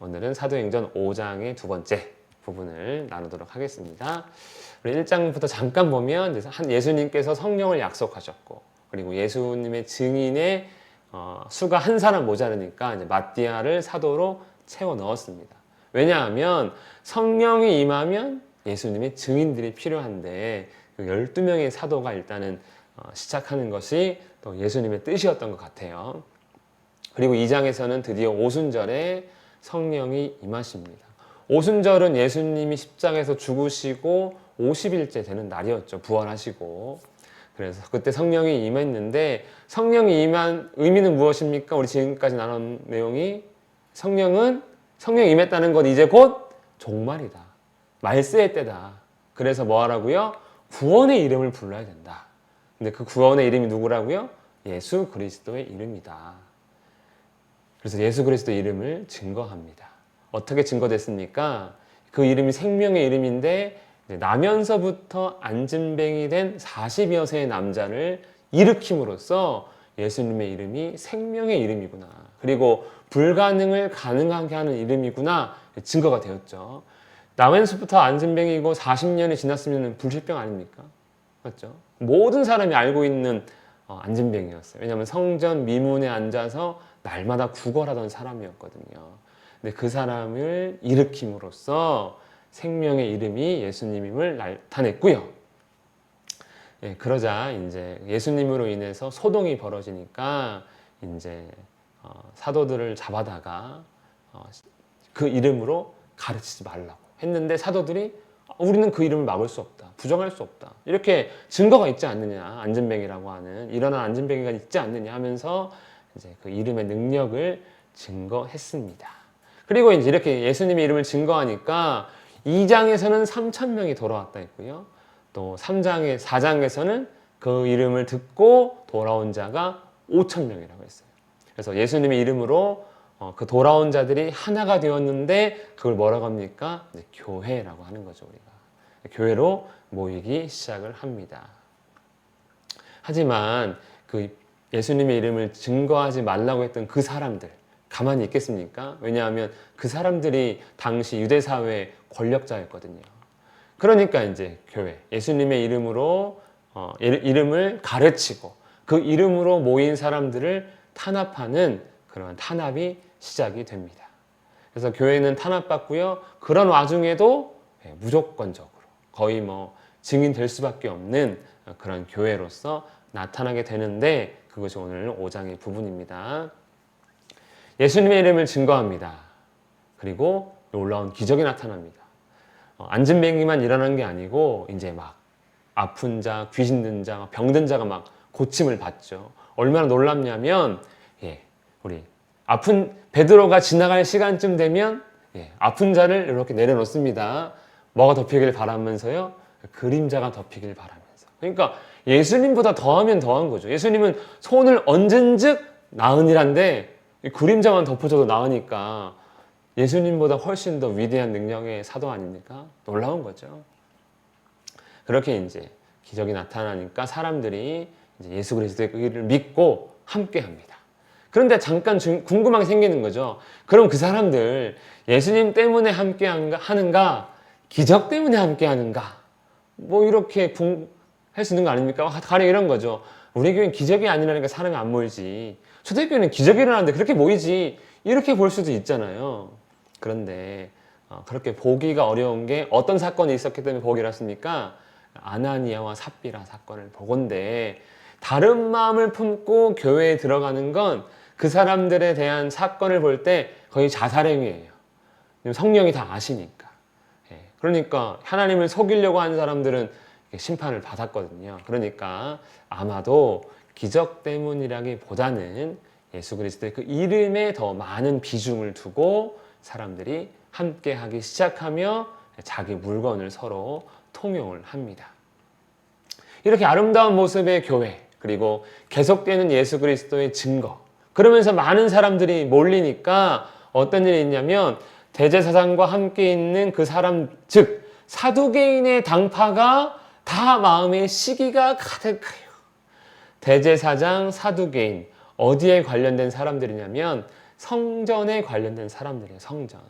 오늘은 사도행전 5장의 두 번째 부분을 나누도록 하겠습니다. 우리 1장부터 잠깐 보면 예수님께서 성령을 약속하셨고, 그리고 예수님의 증인의 수가 한 사람 모자르니까 이제 마띠아를 사도로 채워 넣었습니다. 왜냐하면 성령이 임하면 예수님의 증인들이 필요한데, 그 12명의 사도가 일단은 시작하는 것이 또 예수님의 뜻이었던 것 같아요. 그리고 2장에서는 드디어 오순절에 성령이 임하십니다. 오순절은 예수님이 십자가에서 죽으시고 50일째 되는 날이었죠. 부활하시고. 그래서 그때 성령이 임했는데, 성령이 임한 의미는 무엇입니까? 우리 지금까지 나눈 내용이 성령이 임했다는 건 이제 곧 종말이다. 말세의 때다. 그래서 뭐 하라고요? 구원의 이름을 불러야 된다. 근데 그 구원의 이름이 누구라고요? 예수 그리스도의 이름이다. 그래서 예수 그리스도의 이름을 증거합니다. 어떻게 증거됐습니까? 그 이름이 생명의 이름인데, 나면서부터 안진뱅이 된 40여 세의 남자를 일으킴으로써 예수님의 이름이 생명의 이름이구나, 그리고 불가능을 가능하게 하는 이름이구나 증거가 되었죠. 나면서부터 안진뱅이고 40년이 지났으면 불치병 아닙니까? 맞죠? 모든 사람이 알고 있는 안진뱅이였어요. 왜냐하면 성전 미문에 앉아서 날마다 구걸하던 사람이었거든요. 근데 그 사람을 일으킴으로써 생명의 이름이 예수님임을 나타냈고요. 그러자 이제 예수님으로 인해서 소동이 벌어지니까 이제 사도들을 잡아다가 그 이름으로 가르치지 말라고 했는데, 사도들이 우리는 그 이름을 막을 수 없다, 부정할 수 없다, 이렇게 증거가 있지 않느냐, 안진뱅이라고 하는 일어난 안진뱅이가 있지 않느냐 하면서 이제 그 이름의 능력을 증거했습니다. 그리고 이제 이렇게 예수님의 이름을 증거하니까 2장에서는 3,000명이 돌아왔다 했고요. 또 4장에서는 그 이름을 듣고 돌아온 자가 5,000명이라고 했어요. 그래서 예수님의 이름으로 그 돌아온 자들이 하나가 되었는데, 그걸 뭐라고 합니까? 이제 교회라고 하는 거죠. 우리가 교회로 모이기 시작을 합니다. 하지만 그 예수님의 이름을 증거하지 말라고 했던 그 사람들 가만히 있겠습니까? 왜냐하면 그 사람들이 당시 유대 사회의 권력자였거든요. 그러니까 이제 교회, 예수님의 이름으로 이름을 가르치고 그 이름으로 모인 사람들을 탄압하는 그런 탄압이 시작이 됩니다. 그래서 교회는 탄압받고요. 그런 와중에도 무조건적으로 거의 증인될 수밖에 없는 그런 교회로서 나타나게 되는데, 그것이 오늘 5장의 부분입니다. 예수님의 이름을 증거합니다. 그리고 놀라운 기적이 나타납니다. 안진뱅이만 일어난 게 아니고 이제 막 아픈 자, 귀신 든 자, 병든 자가 막 고침을 받죠. 얼마나 놀랍냐면, 우리 아픈 베드로가 지나갈 시간쯤 되면 아픈 자를 이렇게 내려놓습니다. 뭐가 덮이길 바라면서요? 그림자가 덮이길 바라면서. 그러니까 예수님보다 더하면 더한 거죠. 예수님은 손을 얹은즉 나으니란데 그림자만 덮어줘도 나으니까 예수님보다 훨씬 더 위대한 능력의 사도 아닙니까? 놀라운 거죠. 그렇게 이제 기적이 나타나니까 사람들이 이제 예수 그리스도의 의를 믿고 함께합니다. 그런데 잠깐 궁금한 게 생기는 거죠. 그럼 그 사람들 예수님 때문에 함께하는가, 기적 때문에 함께하는가? 이렇게 할 수 있는 거 아닙니까? 가령 이런 거죠. 우리 교회는 기적이 아니라니까 사람이 안 모이지. 초대교회는 기적이 일어나는데 그렇게 모이지. 이렇게 볼 수도 있잖아요. 그런데 그렇게 보기가 어려운 게 어떤 사건이 있었기 때문에 보기라습니까? 아나니아와 삽비라 사건을 보건대, 다른 마음을 품고 교회에 들어가는 건 그 사람들에 대한 사건을 볼 때 거의 자살행위예요. 성령이 다 아시니까. 그러니까 하나님을 속이려고 하는 사람들은 심판을 받았거든요. 그러니까 아마도 기적 때문이라기보다는 예수 그리스도의 그 이름에 더 많은 비중을 두고 사람들이 함께하기 시작하며 자기 물건을 서로 통용을 합니다. 이렇게 아름다운 모습의 교회, 그리고 계속되는 예수 그리스도의 증거, 그러면서 많은 사람들이 몰리니까 어떤 일이 있냐면, 대제사장과 함께 있는 그 사람, 즉 사두개인의 당파가 다 마음에 시기가 가득해요. 대제사장, 사두개인, 어디에 관련된 사람들이냐면 성전에 관련된 사람들이에요. 성전.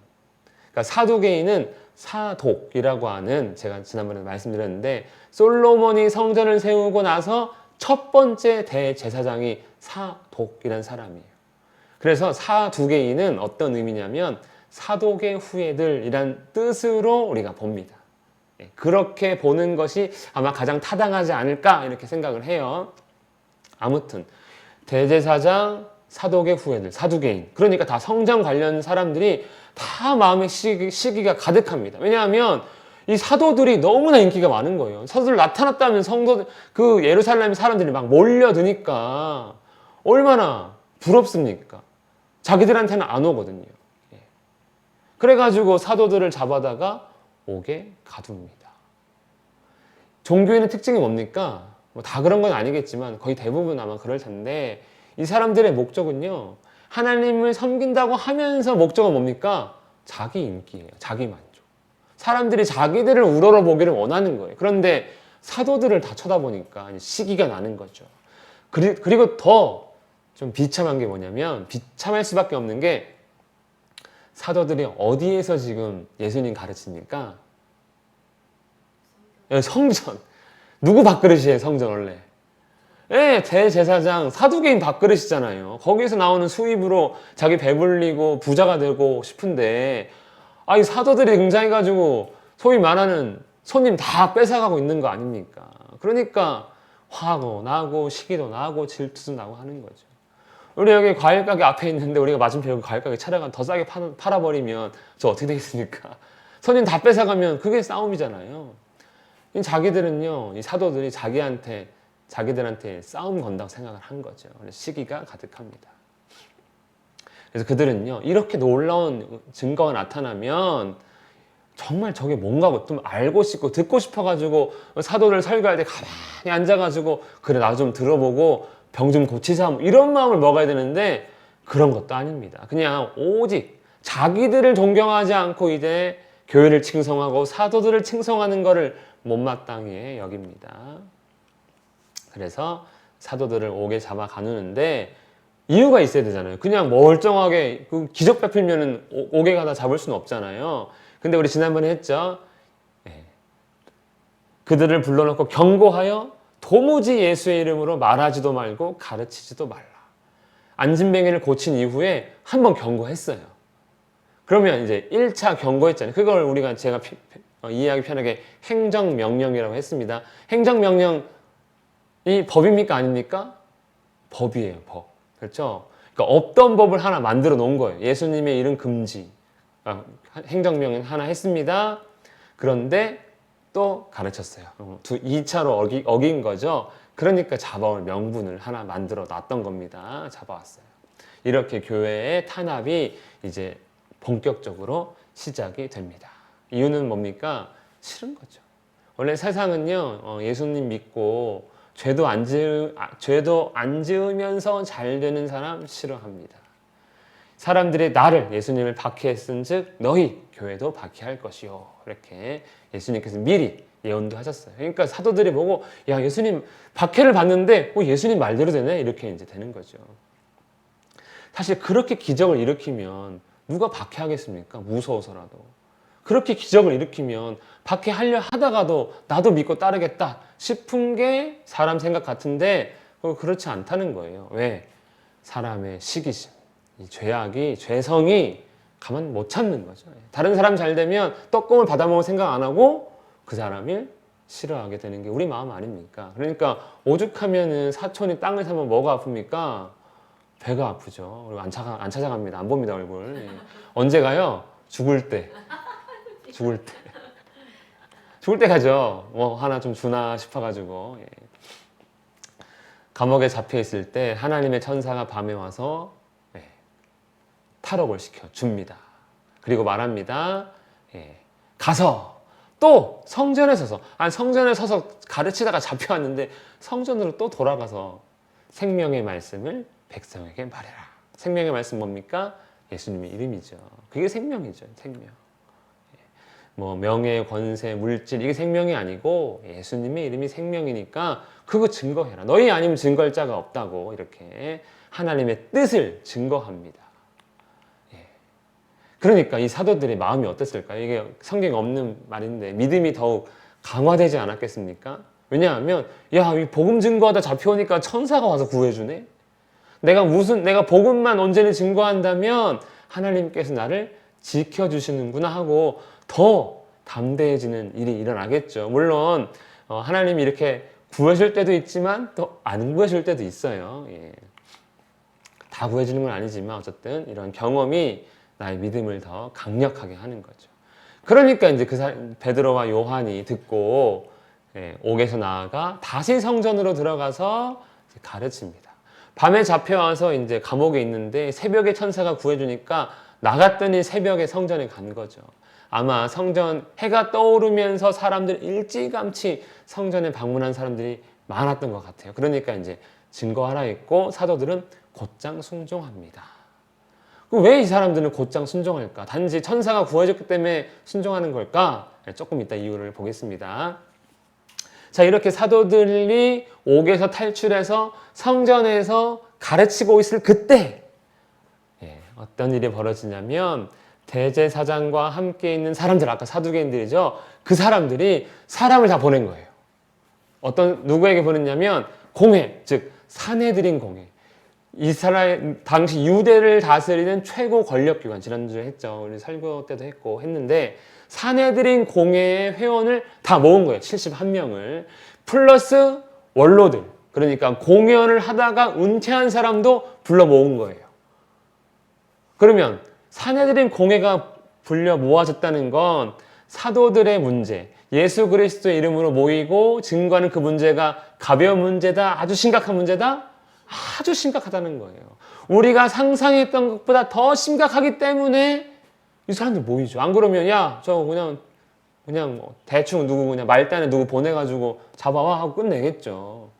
그러니까 사두개인은 사독이라고 하는, 제가 지난번에 말씀드렸는데, 솔로몬이 성전을 세우고 나서 첫 번째 대제사장이 사독이라는 사람이에요. 그래서 사두개인은 어떤 의미냐면 사독의 후예들이란 뜻으로 우리가 봅니다. 그렇게 보는 것이 아마 가장 타당하지 않을까 이렇게 생각을 해요. 아무튼 대제사장, 사독의 후예들, 사두개인, 그러니까 다 성전 관련 사람들이 다 마음의 시기가 가득합니다. 왜냐하면 이 사도들이 너무나 인기가 많은 거예요. 사도들 나타났다면 성도, 그 예루살렘 사람들이 막 몰려드니까 얼마나 부럽습니까? 자기들한테는 안 오거든요. 그래가지고 사도들을 잡아다가 옥에 가둡니다. 종교에는 특징이 뭡니까? 뭐 다 그런 건 아니겠지만 거의 대부분 아마 그럴 텐데, 이 사람들의 목적은요, 하나님을 섬긴다고 하면서 목적은 뭡니까? 자기 인기예요. 자기 만족. 사람들이 자기들을 우러러보기를 원하는 거예요. 그런데 사도들을 다 쳐다보니까 시기가 나는 거죠. 그리고 더 좀 비참한 게 뭐냐면, 비참할 수밖에 없는 게, 사도들이 어디에서 지금 예수님 가르칩니까? 성전. 누구 밥그릇이에요, 성전 원래? 예, 대제사장, 사두개인 밥그릇이잖아요. 거기서 나오는 수입으로 자기 배불리고 부자가 되고 싶은데, 이 사도들이 등장해가지고 소위 말하는 손님 다 뺏어가고 있는 거 아닙니까? 그러니까 화도 나고 시기도 나고 질투도 나고 하는 거죠. 우리 여기 과일 가게 앞에 있는데 우리가 맞은편 과일 가게 찾아가 더 싸게 팔아버리면 저 어떻게 되겠습니까? 손님 다 뺏어가면 그게 싸움이잖아요. 자기들은요, 이 사도들이 자기들한테 싸움 건다고 생각을 한 거죠. 시기가 가득합니다. 그래서 그들은요, 이렇게 놀라운 증거가 나타나면 정말 저게 뭔가 좀 알고 싶고 듣고 싶어가지고 사도들 설교할 때 가만히 앉아가지고 그래 나 좀 들어보고 병 좀 고치자, 이런 마음을 먹어야 되는데 그런 것도 아닙니다. 그냥 오직 자기들을 존경하지 않고 이제 교회를 칭송하고 사도들을 칭송하는 것을 못마땅히 여깁니다. 그래서 사도들을 옥에 잡아 가누는데 이유가 있어야 되잖아요. 그냥 멀쩡하게 그 기적 베풀면은 옥에 가다 잡을 수는 없잖아요. 근데 우리 지난번에 했죠. 그들을 불러놓고 경고하여 도무지 예수의 이름으로 말하지도 말고 가르치지도 말라. 안진뱅이를 고친 이후에 한번 경고했어요. 그러면 이제 1차 경고했잖아요. 그걸 우리가 제가 이해하기 편하게 행정명령이라고 했습니다. 행정명령이 법입니까? 아닙니까? 법이에요, 법. 그렇죠? 그러니까 없던 법을 하나 만들어 놓은 거예요. 예수님의 이름 금지. 행정명령 하나 했습니다. 그런데 또 가르쳤어요. 2차로 어긴 거죠. 그러니까 잡아올 명분을 하나 만들어 놨던 겁니다. 잡아왔어요. 이렇게 교회의 탄압이 이제 본격적으로 시작이 됩니다. 이유는 뭡니까? 싫은 거죠. 원래 세상은요, 예수님 믿고 죄도 안 지으면서 잘 되는 사람 싫어합니다. 사람들이 나를, 예수님을 박해했은즉 너희 교회도 박해할 것이요. 이렇게 예수님께서 미리 예언도 하셨어요. 그러니까 사도들이 보고 야, 예수님 박해를 받는데 예수님 말대로 되네, 이렇게 이제 되는 거죠. 사실 그렇게 기적을 일으키면 누가 박해하겠습니까? 무서워서라도. 그렇게 기적을 일으키면 박해하려 하다가도 나도 믿고 따르겠다 싶은 게 사람 생각 같은데 그렇지 않다는 거예요. 왜? 사람의 시기심, 이 죄성이 가만 못 참는 거죠. 다른 사람 잘 되면 떡국을 받아먹을 생각 안 하고 그 사람을 싫어하게 되는 게 우리 마음 아닙니까? 그러니까 오죽하면은 사촌이 땅을 사면 뭐가 아픕니까? 배가 아프죠. 그리고 안 찾아갑니다. 안 봅니다, 얼굴. 예. 언제 가요? 죽을 때 가죠. 뭐 하나 좀 주나 싶어가지고. 예. 감옥에 잡혀 있을 때 하나님의 천사가 밤에 와서 탈옥을 시켜 줍니다. 그리고 말합니다. 가서 또 성전에 서서, 성전에 서서 가르치다가 잡혀왔는데 성전으로 또 돌아가서 생명의 말씀을 백성에게 말해라. 생명의 말씀 뭡니까? 예수님의 이름이죠. 그게 생명이죠. 생명. 뭐 명예, 권세, 물질, 이게 생명이 아니고 예수님의 이름이 생명이니까 그거 증거해라. 너희 아니면 증거할 자가 없다고 이렇게 하나님의 뜻을 증거합니다. 그러니까 이 사도들의 마음이 어땠을까요? 이게 성경에 없는 말인데 믿음이 더욱 강화되지 않았겠습니까? 왜냐하면 야, 이 복음 증거하다 잡혀오니까 천사가 와서 구해주네. 내가 복음만 온전히 증거한다면 하나님께서 나를 지켜주시는구나 하고 더 담대해지는 일이 일어나겠죠. 물론 하나님이 이렇게 구해줄 때도 있지만 또 안 구해줄 때도 있어요. 예. 다 구해주는 건 아니지만 어쨌든 이런 경험이 나의 믿음을 더 강력하게 하는 거죠. 그러니까 이제 베드로와 요한이 듣고 옥에서 나아가 다시 성전으로 들어가서 가르칩니다. 밤에 잡혀와서 이제 감옥에 있는데 새벽에 천사가 구해주니까 나갔더니 새벽에 성전에 간 거죠. 아마 성전 해가 떠오르면서 사람들 일찌감치 성전에 방문한 사람들이 많았던 것 같아요. 그러니까 이제 증거하라 했고 사도들은 곧장 순종합니다. 왜 이 사람들은 곧장 순종할까? 단지 천사가 구해줬기 때문에 순종하는 걸까? 조금 이따 이유를 보겠습니다. 자, 이렇게 사도들이 옥에서 탈출해서 성전에서 가르치고 있을 그때 어떤 일이 벌어지냐면 대제사장과 함께 있는 사람들, 아까 사두개인들이죠. 그 사람들이 사람을 다 보낸 거예요. 누구에게 보냈냐면 공회, 즉 사내들인 공회. 이스라엘 당시 유대를 다스리는 최고 권력기관, 지난주에 했죠. 우리 설교 때도 했는데 사내들인 공회의 회원을 다 모은 거예요. 71명을 플러스 원로들, 그러니까 공연을 하다가 은퇴한 사람도 불러 모은 거예요. 그러면 사내들인 공회가 불려 모아졌다는 건 사도들의 문제, 예수 그리스도의 이름으로 모이고 증거하는 그 문제가 가벼운 문제다, 아주 심각한 문제다? 아주 심각하다는 거예요. 우리가 상상했던 것보다 더 심각하기 때문에 이 사람들 모이죠. 안 그러면 야, 저 그냥 뭐 대충 그냥 말단에 누구 보내가지고 잡아와 하고 끝내겠죠.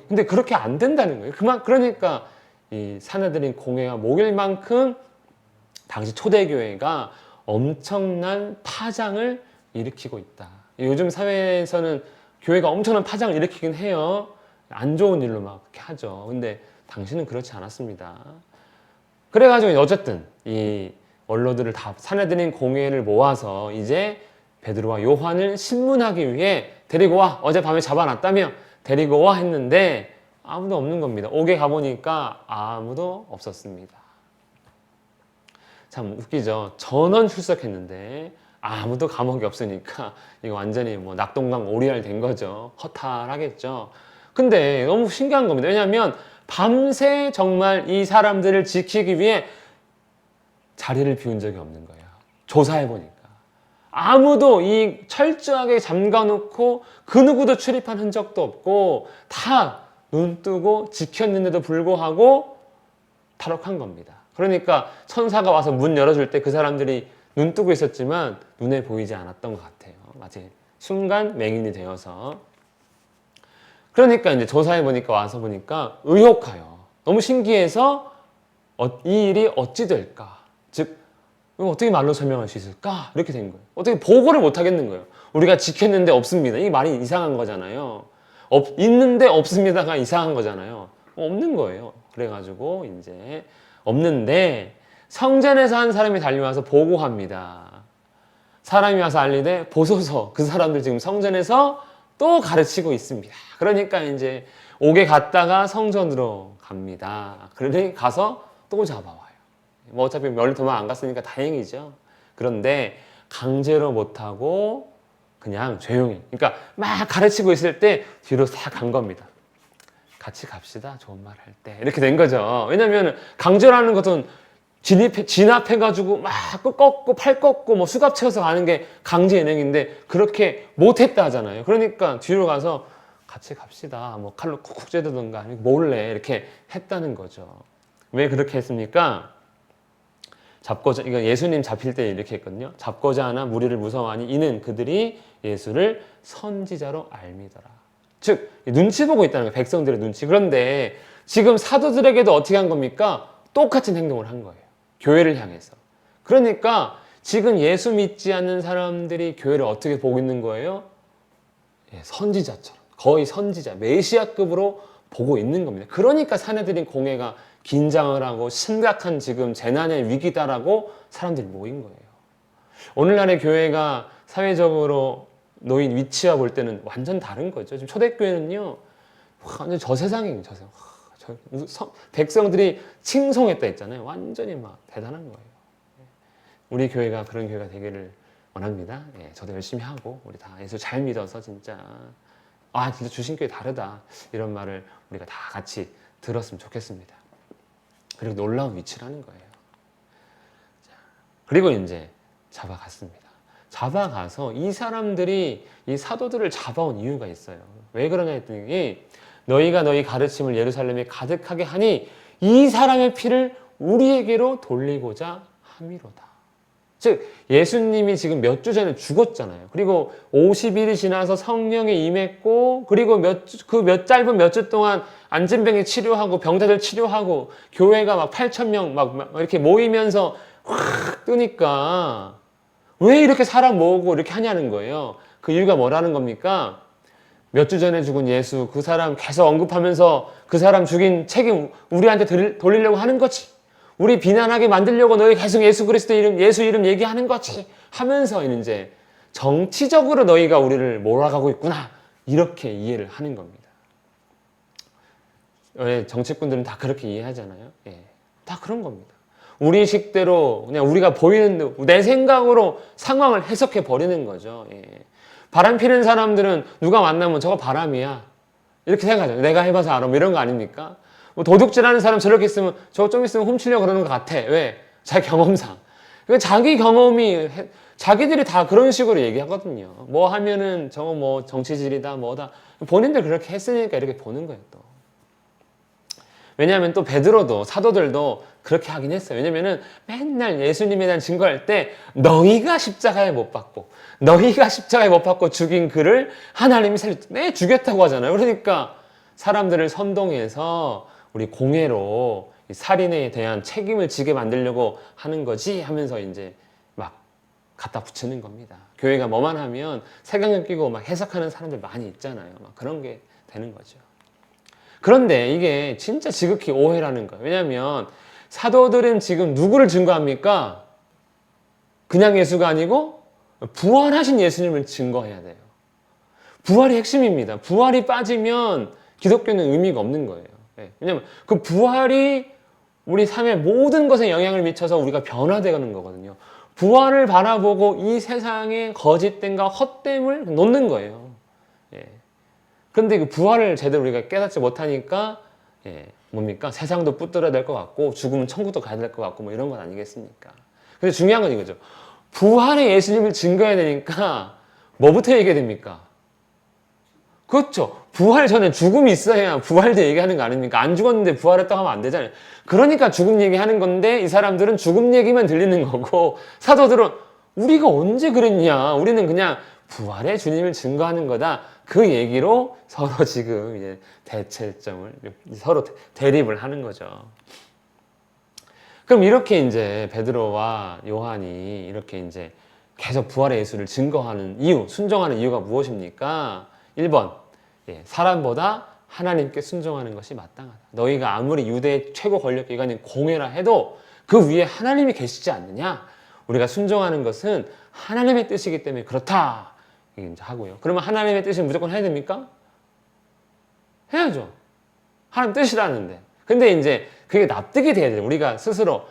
근데 그렇게 안 된다는 거예요. 그러니까 이 사내들인 공회가 모일 만큼 당시 초대교회가 엄청난 파장을 일으키고 있다. 요즘 사회에서는 교회가 엄청난 파장을 일으키긴 해요. 안 좋은 일로 막 그렇게 하죠. 근데 당시는 그렇지 않았습니다. 그래가지고 어쨌든 이 원로들을 다 사내들인 공회를 모아서 이제 베드로와 요한을 신문하기 위해 데리고 와. 어젯밤에 잡아놨다며 데리고 와 했는데 아무도 없는 겁니다. 옥에 가보니까 아무도 없었습니다. 참 웃기죠. 전원 출석했는데 아무도 감옥이 없으니까 이거 완전히 뭐 낙동강 오리알 된 거죠. 허탈하겠죠. 근데 너무 신기한 겁니다. 왜냐하면 밤새 정말 이 사람들을 지키기 위해 자리를 비운 적이 없는 거예요. 조사해보니까. 아무도 이 철저하게 잠가놓고 그 누구도 출입한 흔적도 없고 다 눈 뜨고 지켰는데도 불구하고 탈옥한 겁니다. 그러니까 천사가 와서 문 열어줄 때 그 사람들이 눈 뜨고 있었지만 눈에 보이지 않았던 것 같아요. 마치 순간 맹인이 되어서. 그러니까 이제 조사해보니까 와서 보니까 의혹하여 너무 신기해서 이 일이 어찌 될까? 즉 어떻게 말로 설명할 수 있을까? 이렇게 된 거예요. 어떻게 보고를 못 하겠는 거예요. 우리가 지켰는데 없습니다. 이 말이 이상한 거잖아요. 있는데 없습니다가 이상한 거잖아요. 없는 거예요. 그래가지고 이제 없는데 성전에서 한 사람이 달려와서 보고합니다. 사람이 와서 알리되 보소서, 그 사람들 지금 성전에서 또 가르치고 있습니다. 그러니까 이제 옥에 갔다가 성전으로 갑니다. 그러니 가서 또 잡아와요. 뭐 어차피 멀리 도망 안 갔으니까 다행이죠. 그런데 강제로 못하고 그냥 조용히, 그러니까 막 가르치고 있을 때 뒤로 싹 간 겁니다. 같이 갑시다, 좋은 말 할 때. 이렇게 된 거죠. 왜냐면 강제라는 것은 진압해가지고 막 꺾고 팔 꺾고 뭐 수갑 채워서 가는 게 강제 연행인데 그렇게 못했다 하잖아요. 그러니까 뒤로 가서 같이 갑시다. 뭐 칼로 쿡쿡 찌르든가 몰래 이렇게 했다는 거죠. 왜 그렇게 했습니까? 이거 예수님 잡힐 때 이렇게 했거든요. 잡고자 하나 무리를 무서워하니 이는 그들이 예수를 선지자로 알미더라. 즉 눈치 보고 있다는 거예요. 백성들의 눈치. 그런데 지금 사도들에게도 어떻게 한 겁니까? 똑같은 행동을 한 거예요. 교회를 향해서. 그러니까 지금 예수 믿지 않는 사람들이 교회를 어떻게 보고 있는 거예요? 선지자처럼. 거의 선지자, 메시아급으로 보고 있는 겁니다. 그러니까 사내들인 공회가 긴장을 하고 심각한 지금 재난의 위기다라고 사람들이 모인 거예요. 오늘날의 교회가 사회적으로 놓인 위치와 볼 때는 완전 다른 거죠. 지금 초대교회는요, 완전 저 세상이에요, 저 세상. 백성들이 칭송했다 했잖아요. 완전히 막 대단한 거예요. 우리 교회가 그런 교회가 되기를 원합니다. 예, 저도 열심히 하고 우리 다 예수 잘 믿어서 진짜 진짜 주신 교회 다르다 이런 말을 우리가 다 같이 들었으면 좋겠습니다. 그리고 놀라운 위치라는 거예요. 자, 그리고 이제 잡아갔습니다. 잡아가서 이 사람들이 이 사도들을 잡아온 이유가 있어요. 왜 그러냐 했더니 너희가 너희 가르침을 예루살렘에 가득하게 하니 이 사람의 피를 우리에게로 돌리고자 함이로다. 즉 예수님이 지금 몇 주 전에 죽었잖아요. 그리고 50일이 지나서 성령이 임했고 그리고 짧은 몇 주 동안 안진병이 치료하고 병자들 치료하고 교회가 막 8,000명 막 이렇게 모이면서 확 뜨니까 왜 이렇게 사람 모으고 이렇게 하냐는 거예요. 그 이유가 뭐라는 겁니까? 몇 주 전에 죽은 예수 그 사람 계속 언급하면서 그 사람 죽인 책임 우리한테 돌리려고 하는 거지. 우리 비난하게 만들려고 너희 계속 예수 그리스도 이름, 예수 이름 얘기하는 거지 하면서 이제 정치적으로 너희가 우리를 몰아가고 있구나 이렇게 이해를 하는 겁니다. 정치꾼들은 다 그렇게 이해하잖아요. 예, 다 그런 겁니다. 우리 식대로 그냥 우리가 보이는 내 생각으로 상황을 해석해 버리는 거죠. 예. 바람 피는 사람들은 누가 만나면 저거 바람이야 이렇게 생각하죠. 내가 해봐서 알아 뭐 이런 거 아닙니까? 뭐 도둑질하는 사람 저렇게 있으면 저거 좀 있으면 훔치려고 그러는 것 같아. 왜? 자기 경험상. 자기 경험이 자기들이 다 그런 식으로 얘기하거든요. 뭐 하면은 저거 뭐 정치질이다 뭐다. 본인들 그렇게 했으니까 이렇게 보는 거예요 또. 왜냐하면 또 베드로도 사도들도 그렇게 하긴 했어요. 왜냐면은 맨날 예수님에 대한 증거할 때 너희가 십자가에 못 박고 너희가 십자가에 못 박고 죽인 그를 하나님이 죽였다고 하잖아요. 그러니까 사람들을 선동해서 우리 공회로 살인에 대한 책임을 지게 만들려고 하는 거지 하면서 이제 막 갖다 붙이는 겁니다. 교회가 뭐만 하면 색안경 끼고 막 해석하는 사람들 많이 있잖아요. 막 그런 게 되는 거죠. 그런데 이게 진짜 지극히 오해라는 거예요. 왜냐하면 사도들은 지금 누구를 증거합니까? 그냥 예수가 아니고 부활하신 예수님을 증거해야 돼요. 부활이 핵심입니다. 부활이 빠지면 기독교는 의미가 없는 거예요. 왜냐하면 그 부활이 우리 삶의 모든 것에 영향을 미쳐서 우리가 변화되는 거거든요. 부활을 바라보고 이 세상의 거짓됨과 헛됨을 놓는 거예요. 그런데 그 부활을 제대로 우리가 깨닫지 못하니까 뭡니까? 세상도 붙들어야 될 것 같고 죽으면 천국도 가야 될 것 같고 뭐 이런 건 아니겠습니까? 근데 중요한 건 이거죠. 부활의 예수님을 증거해야 되니까 뭐부터 얘기해야 됩니까? 그렇죠. 부활 전에 죽음이 있어야 부활도 얘기하는 거 아닙니까? 안 죽었는데 부활했다고 하면 안 되잖아요. 그러니까 죽음 얘기하는 건데 이 사람들은 죽음 얘기만 들리는 거고 사도들은 우리가 언제 그랬냐? 우리는 그냥 부활의 주님을 증거하는 거다. 그 얘기로 서로 지금 이제 대체점을 서로 대립을 하는 거죠. 그럼 이렇게 이제 베드로와 요한이 이렇게 이제 계속 부활의 예수를 증거하는 이유, 순종하는 이유가 무엇입니까? 1번, 사람보다 하나님께 순종하는 것이 마땅하다. 너희가 아무리 유대의 최고 권력기관인 공회라 해도 그 위에 하나님이 계시지 않느냐? 우리가 순종하는 것은 하나님의 뜻이기 때문에 그렇다. 이제 하고요. 그러면 하나님의 뜻을 무조건 해야 됩니까? 해야죠. 하나님 뜻이라는데. 근데 이제 그게 납득이 돼야 돼요. 우리가 스스로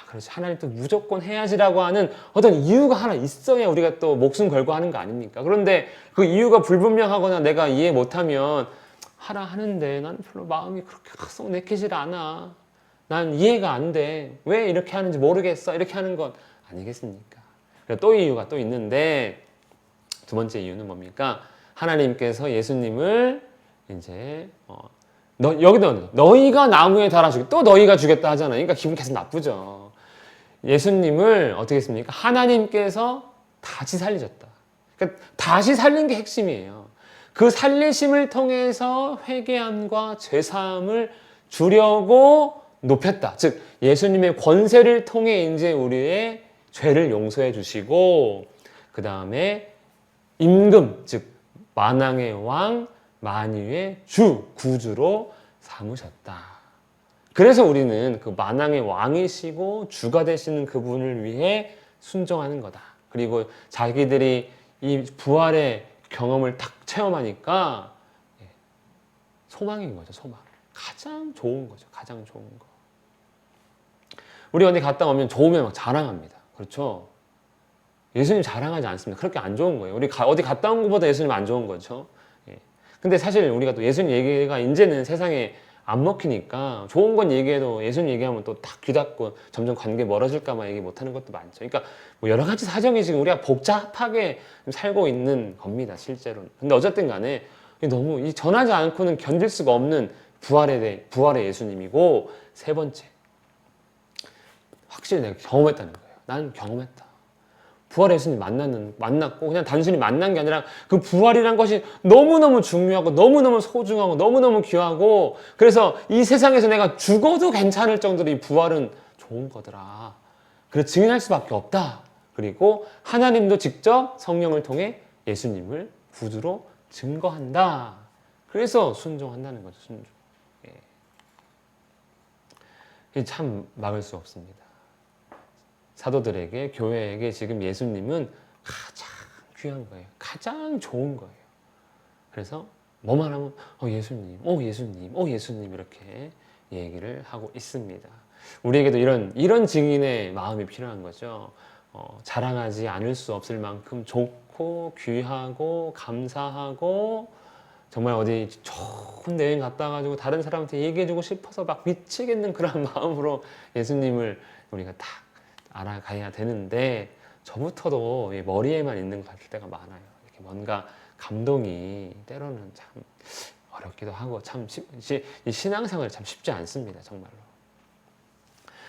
그렇지. 하나님 뜻 무조건 해야지라고 하는 어떤 이유가 하나 있어야 우리가 또 목숨 걸고 하는 거 아닙니까? 그런데 그 이유가 불분명하거나 내가 이해 못하면 하라 하는데 난 별로 마음이 그렇게 썩 내키질 않아. 난 이해가 안 돼. 왜 이렇게 하는지 모르겠어. 이렇게 하는 건 아니겠습니까? 또 이유가 또 있는데 두 번째 이유는 뭡니까? 하나님께서 예수님을 이제 여기도 너희가 나무에 달아 죽였다. 또 너희가 죽였다 하잖아요. 그러니까 기분 계속 나쁘죠. 예수님을 어떻게 했습니까? 하나님께서 다시 살리셨다. 그러니까 다시 살린 게 핵심이에요. 그 살리심을 통해서 회개함과 죄사함을 주려고 높였다. 즉 예수님의 권세를 통해 이제 우리의 죄를 용서해 주시고 그 다음에 임금 즉 만왕의 왕 만유의 주 구주로 담으셨다. 그래서 우리는 그 만왕의 왕이시고 주가 되시는 그분을 위해 순종하는 거다. 그리고 자기들이 이 부활의 경험을 딱 체험하니까 소망인 거죠. 소망. 가장 좋은 거죠. 가장 좋은 거. 우리 어디 갔다 오면 좋으면 막 자랑합니다. 그렇죠? 예수님 자랑하지 않습니다. 그렇게 안 좋은 거예요. 우리 어디 갔다 온 것보다 예수님 안 좋은 거죠. 예. 근데 사실 우리가 또 예수님 얘기가 이제는 세상에 안 먹히니까 좋은 건 얘기해도 예수님 얘기하면 또 딱 귀 닫고 점점 관계 멀어질까봐 얘기 못하는 것도 많죠. 그러니까 뭐 여러 가지 사정이 지금 우리가 복잡하게 살고 있는 겁니다. 실제로는. 근데 어쨌든 간에 너무 전하지 않고는 견딜 수가 없는 부활의 예수님이고, 세 번째, 확실히 내가 경험했다는 거예요. 난 경험했다. 부활의 예수님 만났고 그냥 단순히 만난 게 아니라 그 부활이란 것이 너무너무 중요하고 너무너무 소중하고 너무너무 귀하고, 그래서 이 세상에서 내가 죽어도 괜찮을 정도로 이 부활은 좋은 거더라. 그래서 증인할 수밖에 없다. 그리고 하나님도 직접 성령을 통해 예수님을 구주로 증거한다. 그래서 순종한다는 거죠. 순종. 예. 참 막을 수 없습니다. 사도들에게, 교회에게 지금 예수님은 가장 귀한 거예요. 가장 좋은 거예요. 그래서 뭐만 하면 예수님, 예수님, 예수님 이렇게 얘기를 하고 있습니다. 우리에게도 이런 증인의 마음이 필요한 거죠. 자랑하지 않을 수 없을 만큼 좋고 귀하고 감사하고, 정말 어디 좋은 여행 갔다 가지고 다른 사람한테 얘기해주고 싶어서 막 미치겠는 그런 마음으로 예수님을 우리가 딱 알아가야 되는데, 저부터도 머리에만 있는 것 같을 때가 많아요. 이렇게 뭔가 감동이 때로는 참 어렵기도 하고, 참 이 신앙생활이 참 쉽지 않습니다. 정말로.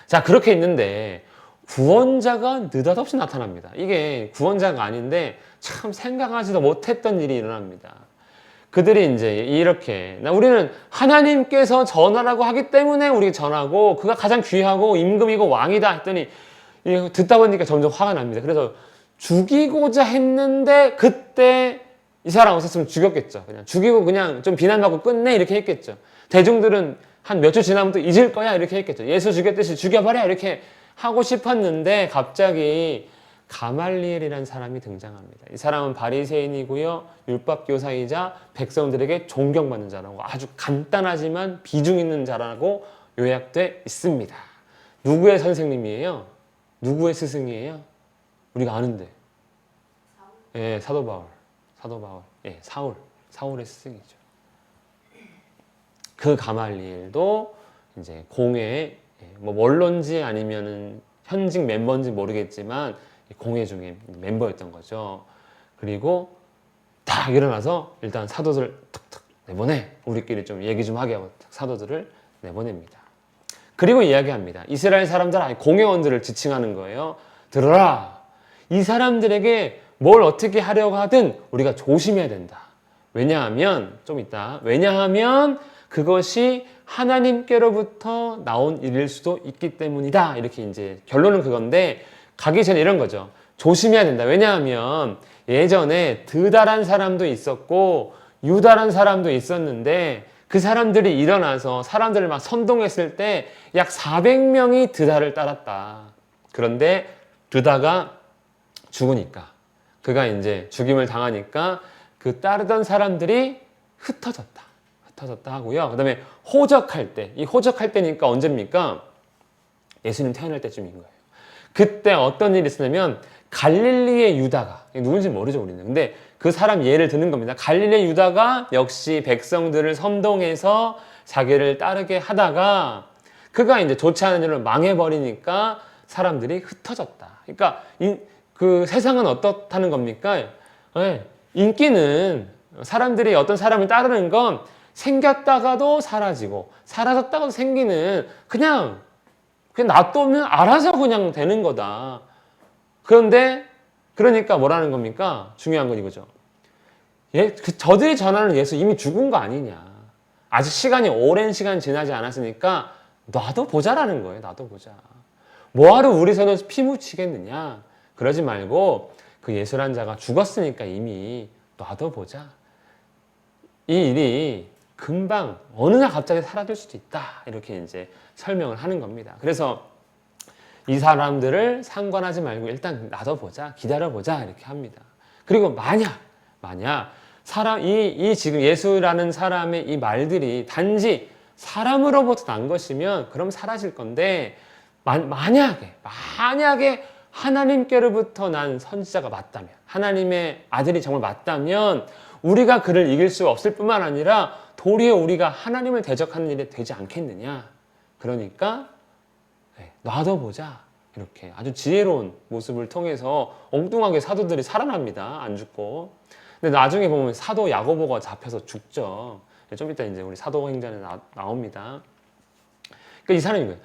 자, 그렇게 있는데 구원자가 느닷없이 나타납니다. 이게 구원자가 아닌데 참 생각하지도 못했던 일이 일어납니다. 그들이 이제 이렇게, 우리는 하나님께서 전하라고 하기 때문에 우리 전하고 그가 가장 귀하고 임금이고 왕이다 했더니, 듣다 보니까 점점 화가 납니다. 그래서 죽이고자 했는데, 그때 이 사람 없었으면 죽였겠죠. 그냥 죽이고 그냥 좀 비난받고 끝내 이렇게 했겠죠. 대중들은 한 몇 주 지나면 또 잊을 거야 이렇게 했겠죠. 예수 죽였듯이 죽여버려 이렇게 하고 싶었는데, 갑자기 가말리엘이라는 사람이 등장합니다. 이 사람은 바리새인이고요, 율법 교사이자 백성들에게 존경받는 자라고, 아주 간단하지만 비중 있는 자라고 요약돼 있습니다. 누구의 선생님이에요? 누구의 스승이에요? 우리가 아는데. 예, 사도 바울. 예, 사울의 스승이죠. 그 가말리엘도 이제 공회, 뭐 원론지 아니면은 현직 멤버인지 모르겠지만 공회 중에 멤버였던 거죠. 그리고 딱 일어나서 일단 사도들 툭툭 내보내. 우리끼리 좀 얘기 좀 하게 하고 사도들을 내보냅니다. 그리고 이야기합니다. 이스라엘 사람들, 공회원들을 지칭하는 거예요. 들어라. 이 사람들에게 뭘 어떻게 하려고 하든 우리가 조심해야 된다. 왜냐하면 그것이 하나님께로부터 나온 일일 수도 있기 때문이다. 이렇게 이제 결론은 그건데, 가기 전에 이런 거죠. 조심해야 된다. 왜냐하면 예전에 드다란 사람도 있었고 유다란 사람도 있었는데, 그 사람들이 일어나서 사람들을 막 선동했을 때 약 400명이 드다를 따랐다. 그런데 드다가 죽으니까, 그가 이제 죽임을 당하니까 그 따르던 사람들이 흩어졌다 하고요. 그 다음에 호적할 때, 이 호적할 때니까 언제입니까? 예수님 태어날 때쯤인 거예요. 그때 어떤 일이 있었냐면, 갈릴리의 유다가, 누군지 모르죠 우리는. 근데 그 사람 예를 드는 겁니다. 갈릴리의 유다가 역시 백성들을 선동해서 자기를 따르게 하다가, 그가 이제 좋지 않은 일로 망해버리니까 사람들이 흩어졌다. 그러니까 그 세상은 어떻다는 겁니까? 인기는, 사람들이 어떤 사람을 따르는 건 생겼다가도 사라지고 사라졌다가도 생기는, 그냥 놔두면 알아서 그냥 되는 거다. 그러니까 뭐라는 겁니까? 중요한 건 이거죠. 저들이 전하는 예수 이미 죽은 거 아니냐. 아직 오랜 시간 지나지 않았으니까 놔둬보자라는 거예요. 놔둬보자. 뭐하러 우리 손을 피 묻히겠느냐. 그러지 말고 그 예수란 자가 죽었으니까 이미 놔둬보자. 이 일이 금방 어느 날 갑자기 사라질 수도 있다. 이렇게 이제 설명을 하는 겁니다. 그래서 이 사람들을 상관하지 말고 일단 놔둬보자, 기다려보자 이렇게 합니다. 그리고 만약 이 지금 예수라는 사람의 이 말들이 단지 사람으로부터 난 것이면 그럼 사라질 건데, 만약에 하나님께로부터 난 선지자가 맞다면, 하나님의 아들이 정말 맞다면 우리가 그를 이길 수 없을 뿐만 아니라 도리어 우리가 하나님을 대적하는 일이 되지 않겠느냐. 그러니까 놔둬보자. 이렇게 아주 지혜로운 모습을 통해서 엉뚱하게 사도들이 살아납니다. 안 죽고. 근데 나중에 보면 사도 야고보가 잡혀서 죽죠. 좀 이따 이제 우리 사도행전에 나옵니다. 그러니까 이 사람이 뭐예요?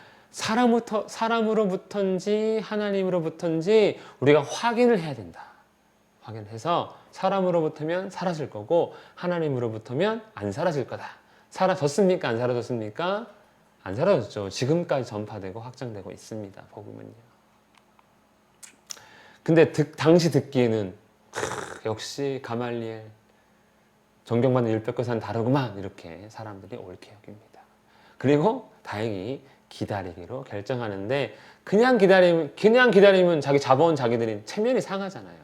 사람으로부터인지 하나님으로부터인지 우리가 확인을 해야 된다. 확인해서 사람으로부터면 사라질 거고 하나님으로부터면 안 사라질 거다. 사라졌습니까? 안 사라졌습니까? 안 사라졌죠. 지금까지 전파되고 확장되고 있습니다. 복음은요. 근데 당시 듣기에는 역시 가말리엘 존경받는 율법교사는 다르구만, 이렇게 사람들이 옳게 여깁니다. 그리고 다행히 기다리기로 결정하는데, 그냥 기다리면 자기 잡아온 자기들이 체면이 상하잖아요.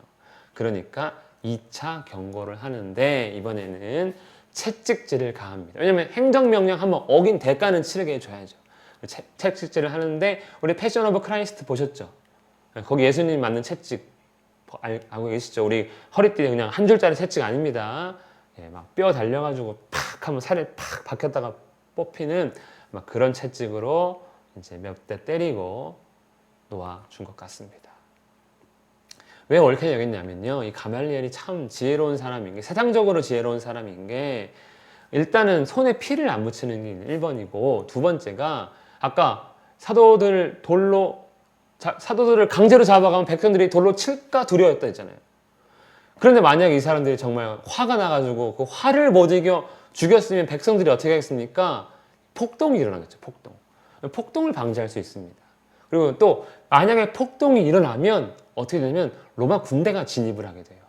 그러니까 2차 경고를 하는데 이번에는 채찍질을 가합니다. 왜냐면 행정명령 한번 어긴 대가는 치르게 해줘야죠. 채찍질을 하는데, 우리 패션 오브 크라이스트 보셨죠? 거기 예수님 맞는 채찍 알고 계시죠? 우리 허리띠에 그냥 한 줄짜리 채찍 아닙니다. 막 뼈 달려가지고 팍 하면 살에 팍 박혔다가 뽑히는 막 그런 채찍으로 이제 몇 대 때리고 놓아준 것 같습니다. 왜 옳게 여겼냐면요, 이 가말리엘이 참 지혜로운 사람인 게, 세상적으로 지혜로운 사람인 게, 일단은 손에 피를 안 묻히는 게 1번이고, 두 번째가 아까 사도들을 강제로 잡아가면 백성들이 돌로 칠까 두려웠다 했잖아요. 그런데 만약에 이 사람들이 정말 화가 나가지고 그 화를 못 이겨 죽였으면 백성들이 어떻게 하겠습니까? 폭동이 일어나겠죠. 폭동을 방지할 수 있습니다. 그리고 또 만약에 폭동이 일어나면 어떻게 되냐면 로마 군대가 진입을 하게 돼요.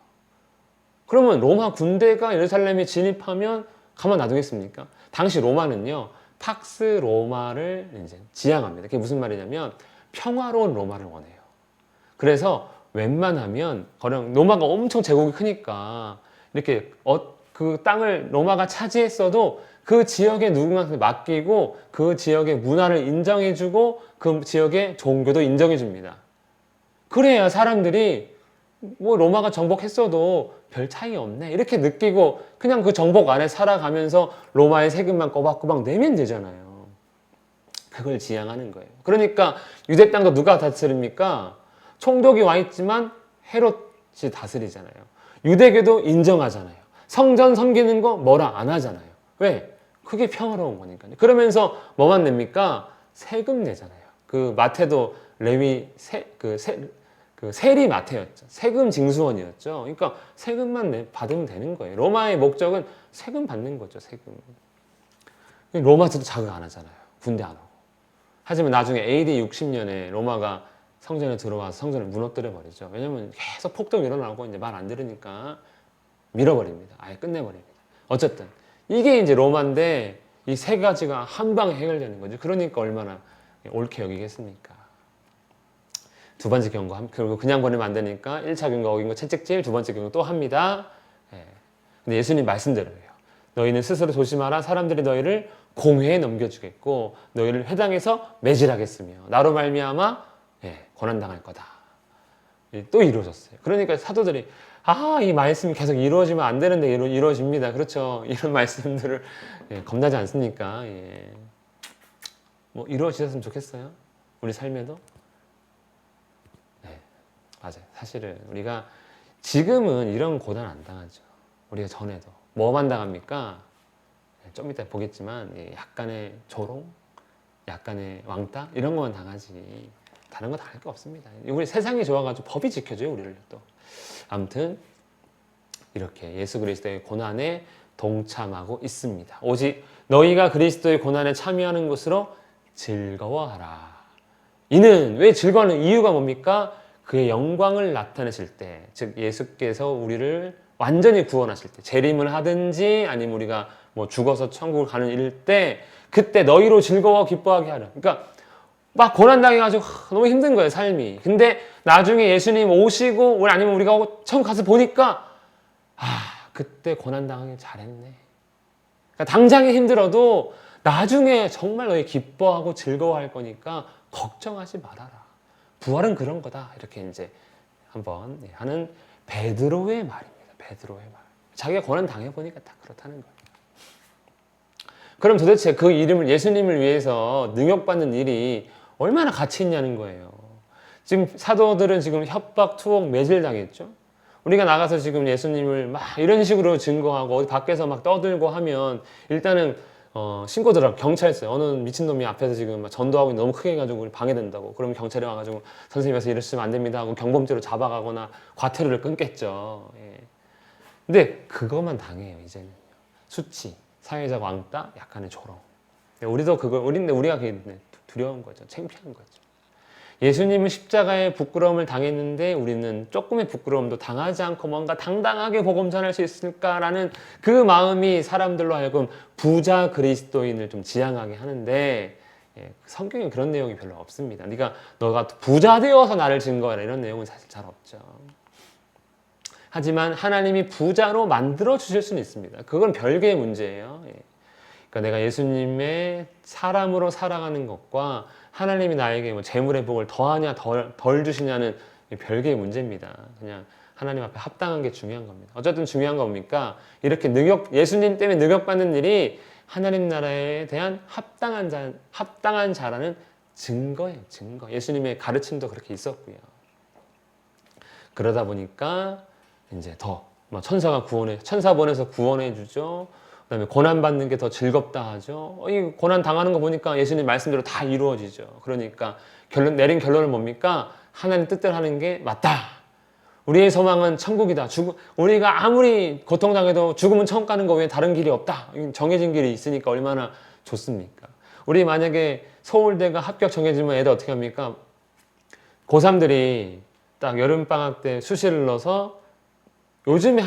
그러면 로마 군대가 예루살렘에 진입하면 가만 놔두겠습니까? 당시 로마는요, 팍스 로마를 이제 지향합니다. 그게 무슨 말이냐면 평화로운 로마를 원해요. 그래서 웬만하면 로마가 엄청 제국이 크니까 이렇게 그 땅을 로마가 차지했어도 그 지역에 누군가한테 맡기고 그 지역의 문화를 인정해주고 그 지역의 종교도 인정해줍니다. 그래야 사람들이 뭐 로마가 정복했어도 별 차이 없네 이렇게 느끼고 그냥 그 정복 안에 살아가면서 로마의 세금만 꼬박꼬박 내면 되잖아요. 그걸 지향하는 거예요. 그러니까 유대 땅도 누가 다스립니까? 총독이 와 있지만 헤롯이 다스리잖아요. 유대교도 인정하잖아요. 성전 섬기는 거 뭐라 안 하잖아요. 왜? 그게 평화로운 거니까요. 그러면서 뭐만 냅니까? 세금 내잖아요. 그 마태도 레위 세리 마태였죠. 세금 징수원이었죠. 그러니까 세금만 받으면 되는 거예요. 로마의 목적은 세금 받는 거죠. 세금. 로마도 자극 안 하잖아요. 군대 안 오고. 하지만 나중에 AD 60년에 로마가 성전에 들어와서 성전을 무너뜨려 버리죠. 왜냐면 계속 폭동이 일어나고 이제 말 안 들으니까 밀어버립니다. 아예 끝내버립니다. 어쨌든 이게 이제 로마인데 이 세 가지가 한 방에 해결되는 거죠. 그러니까 얼마나 옳게 여기겠습니까? 두 번째 경고, 그리고 그냥 보내면 안 되니까 1차 경고 어긴 거 채찍질, 두 번째 경고 또 합니다. 근데 예수님 말씀대로예요. 너희는 스스로 조심하라. 사람들이 너희를 공회에 넘겨주겠고 너희를 회당에서 매질하겠으며 나로 말미암아 고난당할 거다. 또 이루어졌어요. 그러니까 사도들이 이 말씀이 계속 이루어지면 안 되는데 이루어집니다. 그렇죠. 이런 말씀들을 겁나지 않습니까? 뭐 이루어지셨으면 좋겠어요. 우리 삶에도. 맞아요. 사실은 우리가 지금은 이런 고난 안 당하죠. 우리가 전에도 뭐만 당합니까? 좀 이따 보겠지만 약간의 조롱, 약간의 왕따 이런 것만 당하지 다른 거 당할 거 없습니다. 우리 세상이 좋아가지고 법이 지켜줘요 우리를 또. 아무튼 이렇게 예수 그리스도의 고난에 동참하고 있습니다. 오직 너희가 그리스도의 고난에 참여하는 것으로 즐거워하라. 이는 왜 즐거워하는 이유가 뭡니까? 그의 영광을 나타내실 때, 즉 예수께서 우리를 완전히 구원하실 때, 재림을 하든지 아니면 우리가 뭐 죽어서 천국을 가는 일 때 그때 너희로 즐거워 기뻐하게 하라. 그러니까 막 고난당해가지고 너무 힘든 거예요, 삶이. 근데 나중에 예수님 오시고 아니면 우리가 천국 가서 보니까 그때 고난당하길 잘했네. 그러니까 당장에 힘들어도 나중에 정말 너희 기뻐하고 즐거워할 거니까 걱정하지 말아라. 부활은 그런 거다. 이렇게 이제 한번 하는 베드로의 말입니다. 베드로의 말. 자기가 고난 당해보니까 다 그렇다는 거예요. 그럼 도대체 그 이름을 예수님을 위해서 능욕받는 일이 얼마나 가치 있냐는 거예요. 지금 사도들은 지금 협박, 투옥, 매질 당했죠. 우리가 나가서 지금 예수님을 막 이런 식으로 증거하고 어디 밖에서 막 떠들고 하면 일단은 신고들하고 경찰서에 어느 미친놈이 앞에서 지금 막 전도하고 너무 크게 해가지고 우리 방해된다고. 그러면 경찰이 와가지고 선생님께서 이러시면 안 됩니다 하고 경범죄로 잡아가거나 과태료를 끊겠죠. 예. 근데 그것만 당해요 이제는. 수치, 사회적 왕따, 약간의 조롱. 우리도 우리가 그게 두려운 거죠. 창피한 거죠. 예수님은 십자가에 부끄러움을 당했는데 우리는 조금의 부끄러움도 당하지 않고 뭔가 당당하게 복음 전할 수 있을까라는 그 마음이 사람들로 하여금 부자 그리스도인을 좀 지향하게 하는데 성경에 그런 내용이 별로 없습니다. 너가 부자 되어서 나를 증거하라 이런 내용은 사실 잘 없죠. 하지만 하나님이 부자로 만들어 주실 수는 있습니다. 그건 별개의 문제예요. 그러니까 내가 예수님의 사람으로 살아가는 것과 하나님이 나에게 뭐 재물의 복을 더하냐 덜 주시냐는 별개의 문제입니다. 그냥 하나님 앞에 합당한 게 중요한 겁니다. 어쨌든 중요한 건 뭡니까? 이렇게 예수님 때문에 능욕받는 일이 하나님 나라에 대한 합당한 자라는 증거예요. 증거. 예수님의 가르침도 그렇게 있었고요. 그러다 보니까 이제 천사 보내서 구원해 주죠. 그다음에 고난 받는 게 더 즐겁다 하죠. 이 고난 당하는 거 보니까 예수님 말씀대로 다 이루어지죠. 그러니까 내린 결론은 뭡니까? 하나님 뜻대로 하는 게 맞다. 우리의 소망은 천국이다. 우리가 아무리 고통당해도 죽으면 천국 가는 거 외에 다른 길이 없다. 정해진 길이 있으니까 얼마나 좋습니까? 우리 만약에 서울대가 합격 정해지면 애들 어떻게 합니까? 고3들이 딱 여름방학 때 수시를 넣어서 요즘에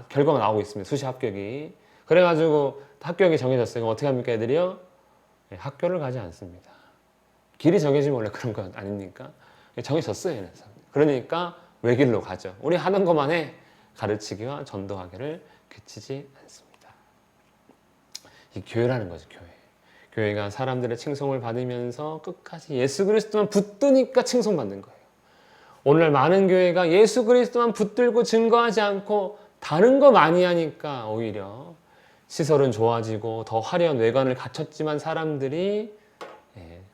결과가 나오고 있습니다. 수시 합격이. 그래가지고 합격이 정해졌어요. 어떻게 합니까, 애들이요? 학교를 가지 않습니다. 길이 정해지면 원래 그런 거 아닙니까? 정해졌어요, 얘네들. 그러니까 외길로 가죠. 우리 하는 것만 해. 가르치기와 전도하기를 그치지 않습니다. 이 교회라는 거죠, 교회. 교회가 사람들의 칭송을 받으면서 끝까지 예수 그리스도만 붙드니까 칭송받는 거예요. 오늘날 많은 교회가 예수 그리스도만 붙들고 증거하지 않고 다른 거 많이 하니까 오히려 시설은 좋아지고 더 화려한 외관을 갖췄지만 사람들이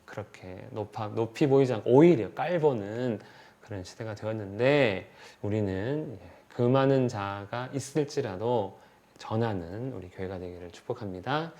그렇게 높이 보이지 않고 오히려 깔보는 그런 시대가 되었는데 우리는 그 많은 자가 있을지라도 전하는 우리 교회가 되기를 축복합니다.